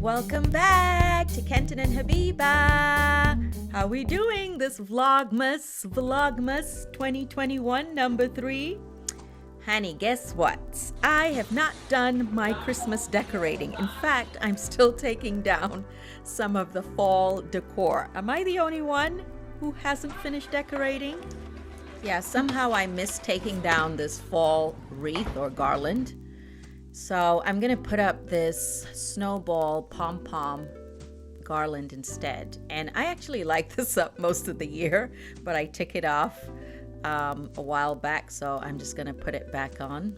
Welcome back to Kenton and Habiba. How we doing this Vlogmas 2021 number 3? Honey, guess what? I have not done my Christmas decorating. In fact, I'm still taking down some of the fall decor. Am I the only one who hasn't finished decorating? Yeah, somehow I missed taking down this fall wreath or garland. So I'm gonna put up this snowball pom-pom garland instead. And I actually like this up most of the year, but I took it off a while back, so I'm just gonna put it back on.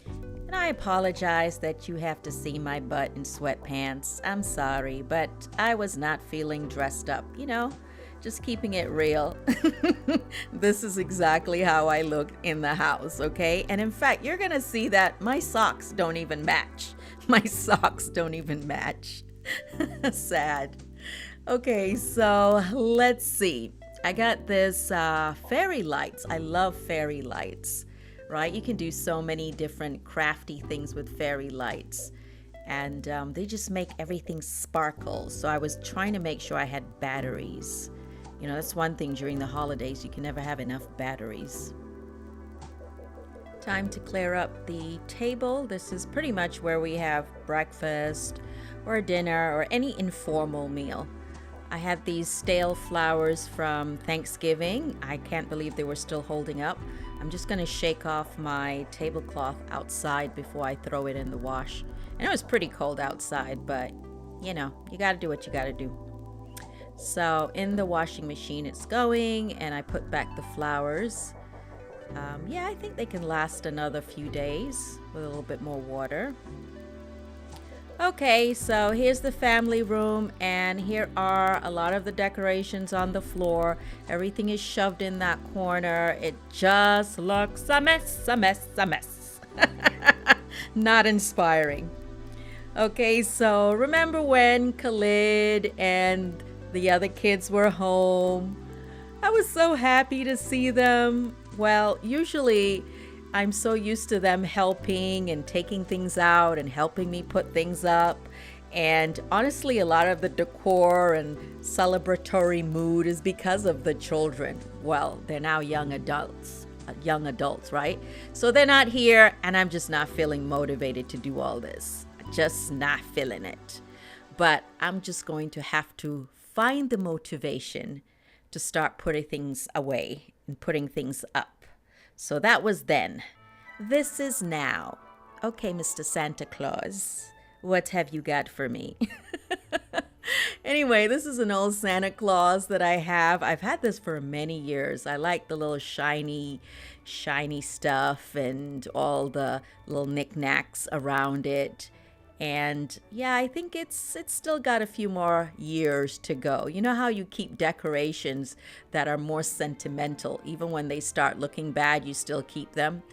And I apologize that you have to see my butt in sweatpants. I'm sorry, but I was not feeling dressed up, just keeping it real. This is exactly how I look in the house, okay? And in fact, you're gonna see that my socks don't even match. My socks don't even match. Sad. Okay, so let's see. I got this fairy lights. I love fairy lights, right? You can do so many different crafty things with fairy lights. And they just make everything sparkle. So I was trying to make sure I had batteries. That's one thing during the holidays. You can never have enough batteries. Time to clear up the table. This is pretty much where we have breakfast or dinner or any informal meal. I had these stale flowers from Thanksgiving. I can't believe they were still holding up. I'm just going to shake off my tablecloth outside before I throw it in the wash. And it was pretty cold outside, but you got to do what you got to do. So in the washing machine it's going, and I put back the flowers. I think they can last another few days with a little bit more water. Okay, so here's the family room, and here are a lot of the decorations on the floor. Everything is shoved in that corner. It just looks a mess. Not inspiring. Okay, so remember when Khalid and the other kids were home? I was so happy to see them. Well, usually I'm so used to them helping and taking things out and helping me put things up. And honestly, a lot of the decor and celebratory mood is because of the children. Well, they're now young adults, right? So they're not here, and I'm just not feeling motivated to do all this. Just not feeling it. But I'm just going to have to find the motivation to start putting things away and putting things up. So that was then. This is now. Okay, Mr. Santa Claus, what have you got for me? Anyway, this is an old Santa Claus that I have. I've had this for many years. I like the little shiny stuff and all the little knickknacks around it. And yeah, I think it's still got a few more years to go. You know how you keep decorations that are more sentimental, even when they start looking bad, you still keep them.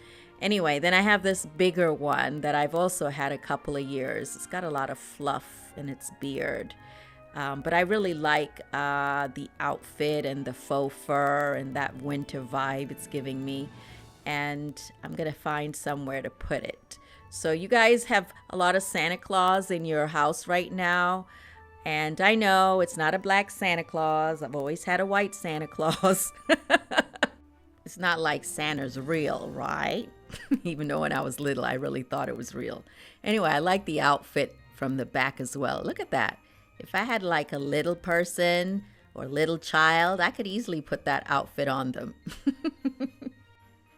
Anyway, then I have this bigger one that I've also had a couple of years. It's got a lot of fluff in its beard. But I really like the outfit and the faux fur and that winter vibe it's giving me. And I'm going to find somewhere to put it. So you guys have a lot of Santa Claus in your house right now. And I know it's not a black Santa Claus. I've always had a white Santa Claus. It's not like Santa's real, right? Even though when I was little, I really thought it was real. Anyway, I like the outfit from the back as well. Look at that. If I had like a little person or little child, I could easily put that outfit on them.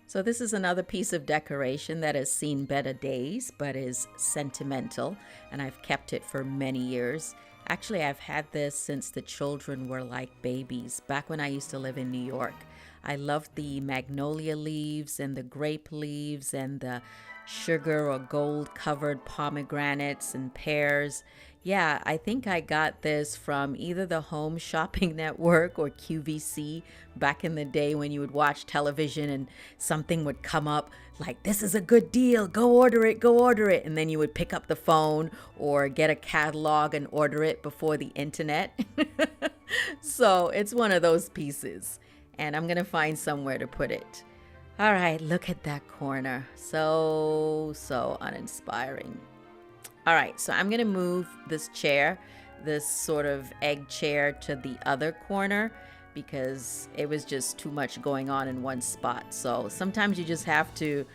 So this is another piece of decoration that has seen better days, but is sentimental, and I've kept it for many years. Actually, I've had this since the children were like babies, back when I used to live in New York. I loved the magnolia leaves and the grape leaves and the sugar or gold covered pomegranates and pears. Yeah, I think I got this from either the Home Shopping Network or QVC back in the day when you would watch television and something would come up like, this is a good deal, go order it. And then you would pick up the phone or get a catalog and order it before the internet. So it's one of those pieces, and I'm going to find somewhere to put it. All right, look at that corner. So uninspiring. All right, so I'm gonna move this chair, this sort of egg chair, to the other corner because it was just too much going on in one spot. So sometimes you just have to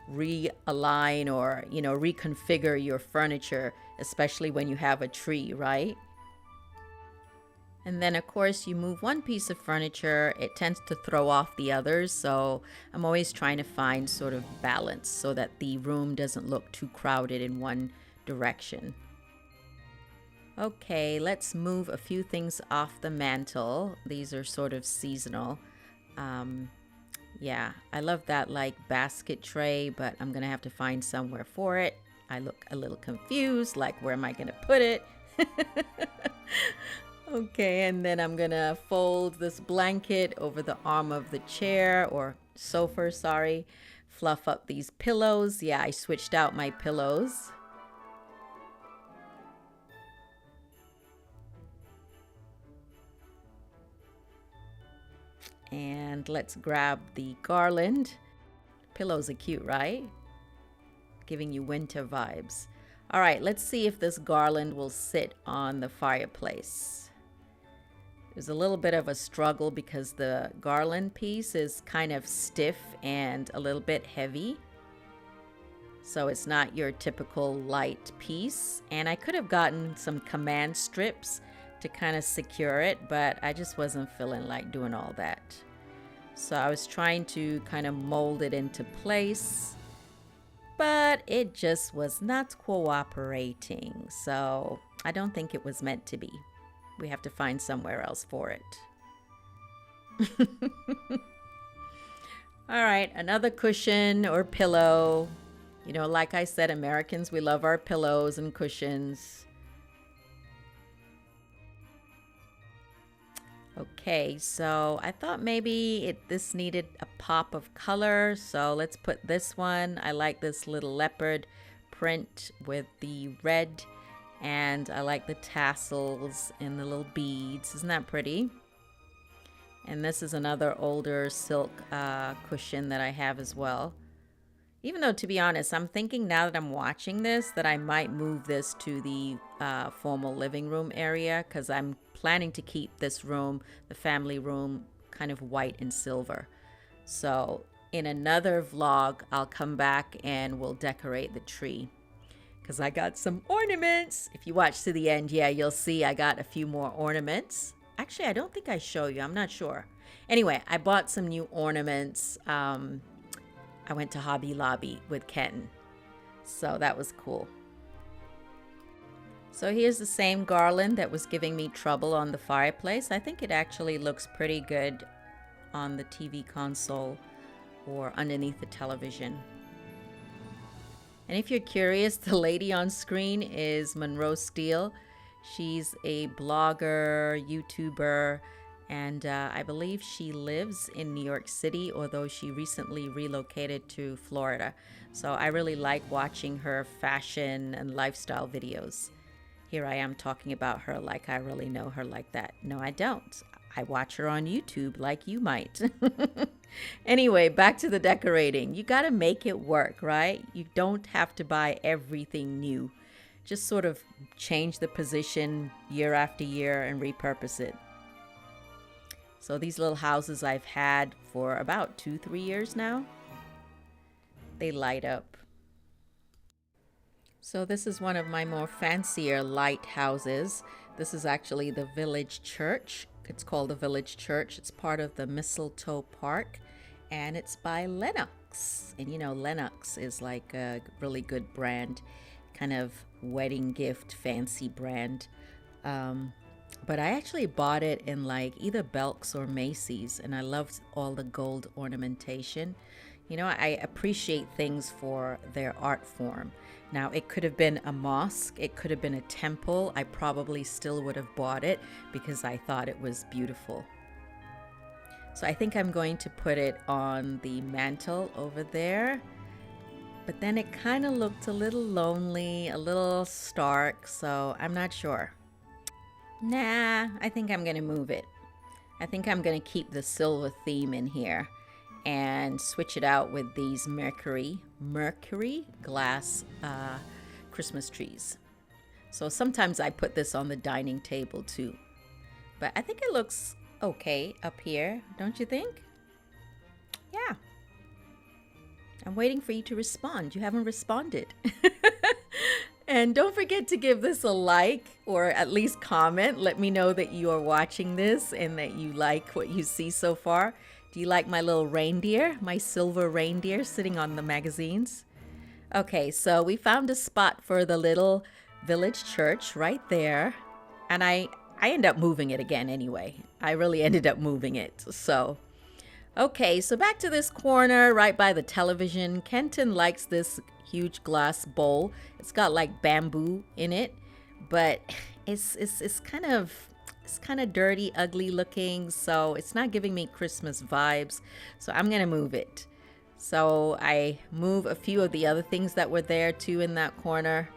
realign or, reconfigure your furniture, especially when you have a tree, right? And then, of course, you move one piece of furniture, it tends to throw off the others. So I'm always trying to find sort of balance so that the room doesn't look too crowded in one direction. Okay, let's move a few things off the mantle. These are sort of seasonal. Um, yeah, I love that like basket tray, but I'm gonna have to find somewhere for it. I look a little confused, like where am I gonna put it? Okay, and then I'm gonna fold this blanket over the arm of the chair or sofa, sorry. Fluff up these pillows. Yeah, I switched out my pillows. And let's grab the garland. Pillows are cute, right? Giving you winter vibes. All right, let's see if this garland will sit on the fireplace. There's a little bit of a struggle because the garland piece is kind of stiff and a little bit heavy. So it's not your typical light piece. And I could have gotten some command strips to kind of secure it, but I just wasn't feeling like doing all that. So I was trying to kind of mold it into place, but it just was not cooperating. So I don't think it was meant to be. We have to find somewhere else for it. All right, another cushion or pillow. Like I said, Americans, we love our pillows and cushions. Okay, so I thought maybe this needed a pop of color, so let's put this one. I like this little leopard print with the red, and I like the tassels and the little beads. Isn't that pretty? And this is another older silk cushion that I have as well. Even though, to be honest, I'm thinking now that I'm watching this that I might move this to the formal living room area because I'm planning to keep this room, the family room, kind of white and silver. So in another vlog, I'll come back and we'll decorate the tree because I got some ornaments. If you watch to the end, yeah, you'll see I got a few more ornaments. Actually, I don't think I show you. I'm not sure. Anyway, I bought some new ornaments. I went to Hobby Lobby with Kenton, so that was cool. So here's the same garland that was giving me trouble on the fireplace. I think it actually looks pretty good on the TV console or underneath the television. And if you're curious, the lady on screen is Monroe Steele. She's a blogger, YouTuber, and I believe she lives in New York City, although she recently relocated to Florida. So I really like watching her fashion and lifestyle videos. Here I am talking about her like I really know her like that. No, I don't. I watch her on YouTube like you might. Anyway, back to the decorating. You got to make it work, right? You don't have to buy everything new. Just sort of change the position year after year and repurpose it. So these little houses I've had for about 2-3 years now. They light up. So this is one of my more fancier lighthouses. This is actually the Village Church. It's called the Village Church. It's part of the Mistletoe Park, and it's by Lennox. And Lennox is like a really good brand, kind of wedding gift fancy brand. But I actually bought it in like either Belk's or Macy's, and I loved all the gold ornamentation. I appreciate things for their art form. Now, it could have been a mosque, it could have been a temple. I probably still would have bought it because I thought it was beautiful. So I think I'm going to put it on the mantle over there. But then it kind of looked a little lonely, a little stark, so I'm not sure. Nah, I think I'm going to move it. I think I'm going to keep the silver theme in here and switch it out with these mercury glass Christmas trees. So sometimes I put this on the dining table too. But I think it looks okay up here, don't you think? Yeah. I'm waiting for you to respond. You haven't responded. And don't forget to give this a like or at least comment. Let me know that you are watching this and that you like what you see so far. Do you like my little reindeer, my silver reindeer sitting on the magazines? Okay, so we found a spot for the little village church right there. And I end up moving it again anyway. I really ended up moving it. So, okay, so back to this corner right by the television. Kenton likes this huge glass bowl. It's got like bamboo in it, but it's kind of dirty, ugly looking, so it's not giving me Christmas vibes. So I'm gonna move it. So I move a few of the other things that were there too in that corner,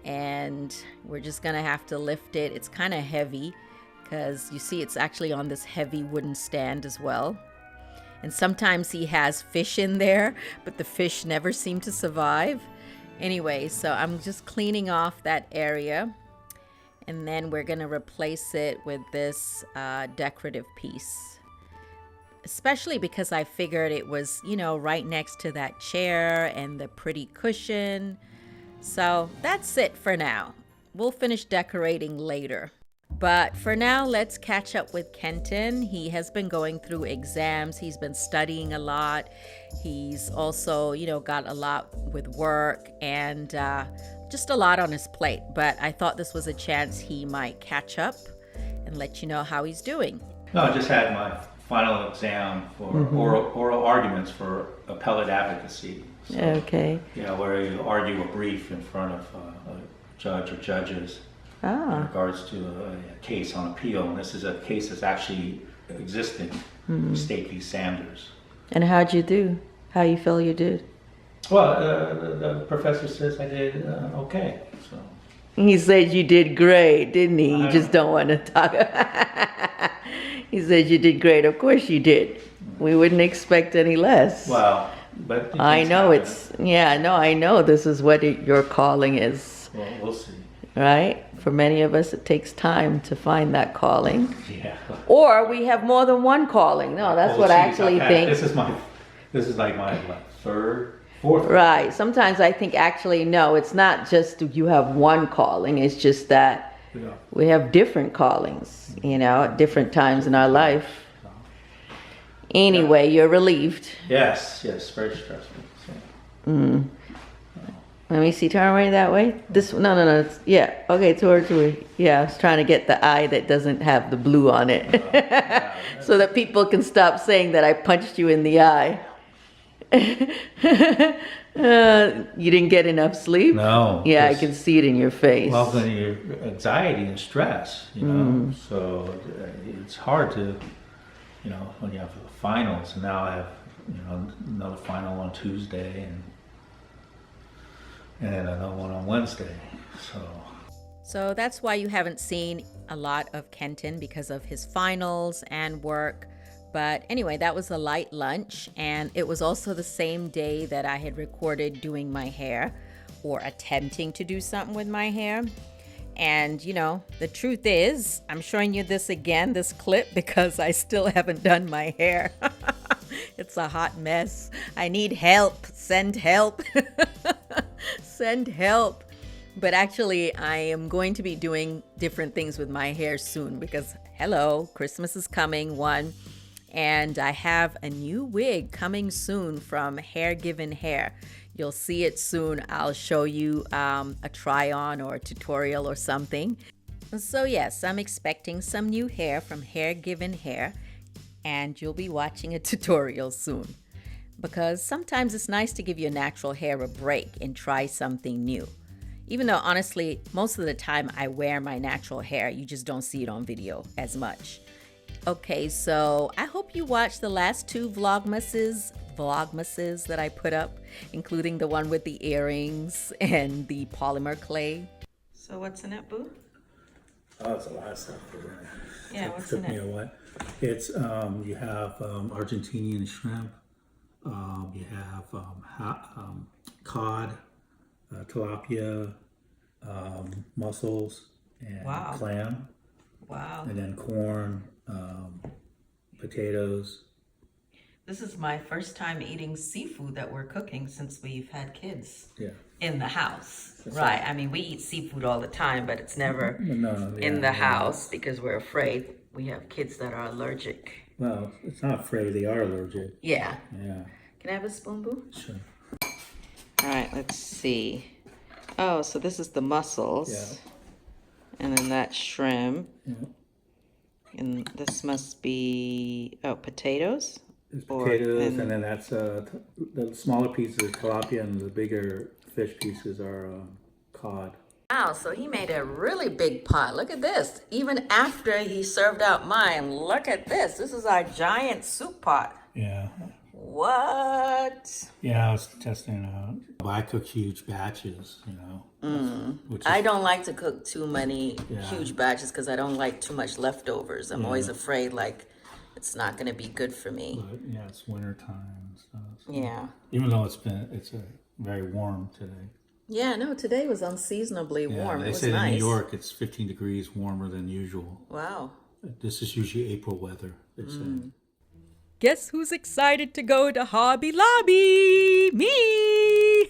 and we're just gonna have to lift it. It's kind of heavy because you see it's actually on this heavy wooden stand as well. And sometimes he has fish in there, but the fish never seem to survive. Anyway, so I'm just cleaning off that area. And then we're going to replace it with this decorative piece. Especially because I figured it was, you know, right next to that chair and the pretty cushion. So that's it for now. We'll finish decorating later. But for now, let's catch up with Kenton. He has been going through exams. He's been studying a lot. He's also, you know, got a lot with work and just a lot on his plate. But I thought this was a chance he might catch up and let you know how he's doing. No, I just had my final exam for oral arguments for appellate advocacy. So, Okay. yeah, where you argue a brief in front of a judge or judges. In regards to a case on appeal, and this is a case that's actually existing, State v. Sanders. And how'd you do? How you feel you did? Well, the professor says I did okay. So He said you did great, didn't he? You just don't want to talk. He said you did great. Of course you did. We wouldn't expect any less. well, but I know happen. I know this is what your calling is, Well, we'll see. right? For many of us, it takes time to find that calling. Yeah. Or we have more than one calling. No, that's what I actually think. This is like my what, third, fourth. Right. Sometimes I think actually, no, it's not just you have one calling. It's just that Yeah. we have different callings, you know, at different times in our life. Anyway, you're relieved. Yes, very stressful. So. Let me see, turn away that way. This, no. Yeah, okay, towards me. Yeah, I was trying to get the eye that doesn't have the blue on it. So that people can stop saying that I punched you in the eye. You didn't get enough sleep? No. Yeah, I can see it in your face. Well, then your anxiety and stress, you know, so it's hard to, you know, when you have the finals, and now I have, you know, another final on Tuesday and then another one on Wednesday, So that's why you haven't seen a lot of Kenton, because of his finals and work. But anyway, that was a light lunch, and it was also the same day that I had recorded doing my hair, or attempting to do something with my hair. And you know, the truth is, I'm showing you this again, this clip, because I still haven't done my hair. It's a hot mess. I need help. Send help. Send help. But actually, I am going to be doing different things with my hair soon, because hello, Christmas is coming, one. And I have a new wig coming soon from Hair Given Hair. You'll see it soon. I'll show you a try on or a tutorial or something. So yes, I'm expecting some new hair from Hair Given Hair, and you'll be watching a tutorial soon. Because sometimes it's nice to give your natural hair a break and try something new. Even though honestly, most of the time I wear my natural hair, you just don't see it on video as much. Okay, so I hope you watched the last two vlogmases that I put up, including the one with the earrings and the polymer clay. So what's in it, Boo? Oh, it's a lot of stuff. Yeah, what's Took in me it? a while. It's you have Argentinian shrimp. You have cod, tilapia, mussels and Wow. clam, Wow. and then corn, potatoes. This is my first time eating seafood that we're cooking since we've had kids Yeah. in the house. That's Right. right. I mean, we eat seafood all the time, but it's never No, in yeah, the yeah. house because we're afraid we have kids that are allergic. Well, it's not afraid, they are allergic. Yeah. Yeah, Can I have a spoon, Boo? sure. All right, let's see. Oh, so this is the mussels. Yeah. And then that's shrimp. Yeah. And this must be, potatoes? There's Or- potatoes, and- and then that's the smaller pieces is tilapia, and the bigger fish pieces are cod. Wow, so he made a really big pot. Look at this. Even after he served out mine, look at this. This is our giant soup pot. Yeah. What? Yeah, I was testing it out. Well, I cook huge batches, which is, I don't like to cook too many Yeah. huge batches because I don't like too much leftovers. I'm always afraid like it's not going to be good for me. but, yeah, it's winter time and stuff. So. Yeah. Even though it's very warm today. Yeah, no, today was unseasonably Yeah, warm. they It was said nice. in New York it's 15 degrees warmer than usual. Wow. This is usually April weather, they say. Guess who's excited to go to Hobby Lobby? Me!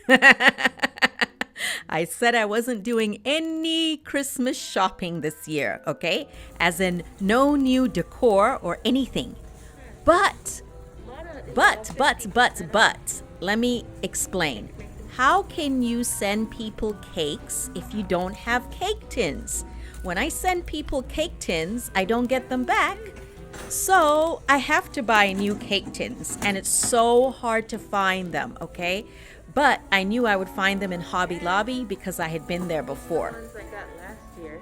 I said I wasn't doing any Christmas shopping this year, okay? As in, no new decor or anything. But, let me explain. How can you send people cakes if you don't have cake tins? When I send people cake tins, I don't get them back. So I have to buy new cake tins, and it's so hard to find them, okay? But I knew I would find them in Hobby Lobby because I had been there before. Ones I got last year.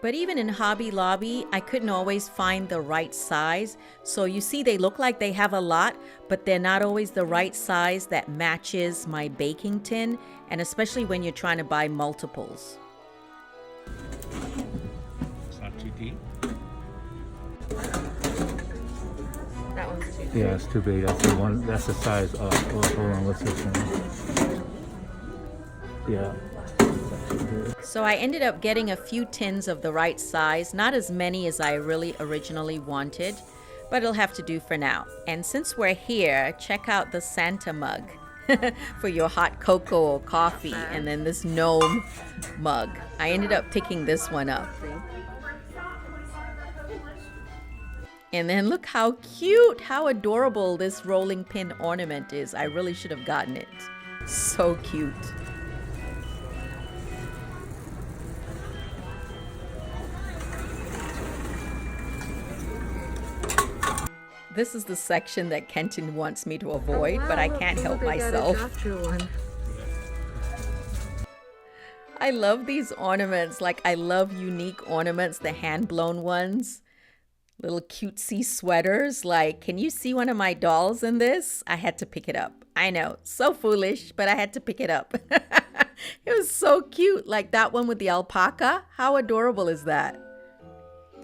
But even in Hobby Lobby, I couldn't always find the right size. So you see, they look like they have a lot, but they're not always the right size that matches my baking tin, and especially when you're trying to buy multiples. It's not too deep. That one's too. Yeah, it's too big. That's the one. That's the size. Oh, hold on. What's this one? Yeah. So I ended up getting a few tins of the right size, not as many as I really originally wanted, but it'll have to do for now. And since we're here, check out the Santa mug for your hot cocoa or coffee, and then this gnome mug. I ended up picking this one up. And then look how cute, how adorable this rolling pin ornament is. I really should have gotten it. So cute. This is the section that Kenton wants me to avoid, but I can't help myself. I love these ornaments. Like, I love unique ornaments, the hand-blown ones. Little cutesy sweaters. Like, can you see one of my dolls in this? I had to pick it up. I know, so foolish, but I had to pick it up. It was so cute. Like that one with the alpaca. How adorable is that?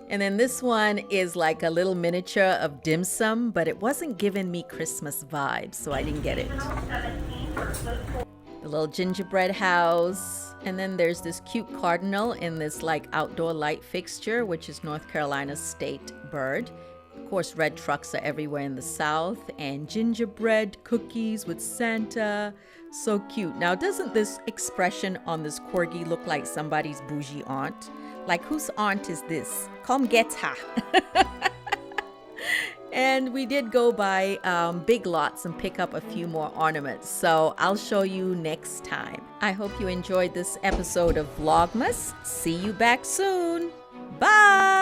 And then this one is like a little miniature of dim sum, but it wasn't giving me Christmas vibes, so I didn't get it. The little gingerbread house. And then there's this cute cardinal in this like outdoor light fixture, which is North Carolina's state bird. Of course, red trucks are everywhere in the South, and gingerbread cookies with Santa. So cute. Now, doesn't this expression on this corgi look like somebody's bougie aunt? Like, whose aunt is this? Come get her. And we did go by Big Lots and pick up a few more ornaments. So I'll show you next time. I hope you enjoyed this episode of Vlogmas. See you back soon. Bye.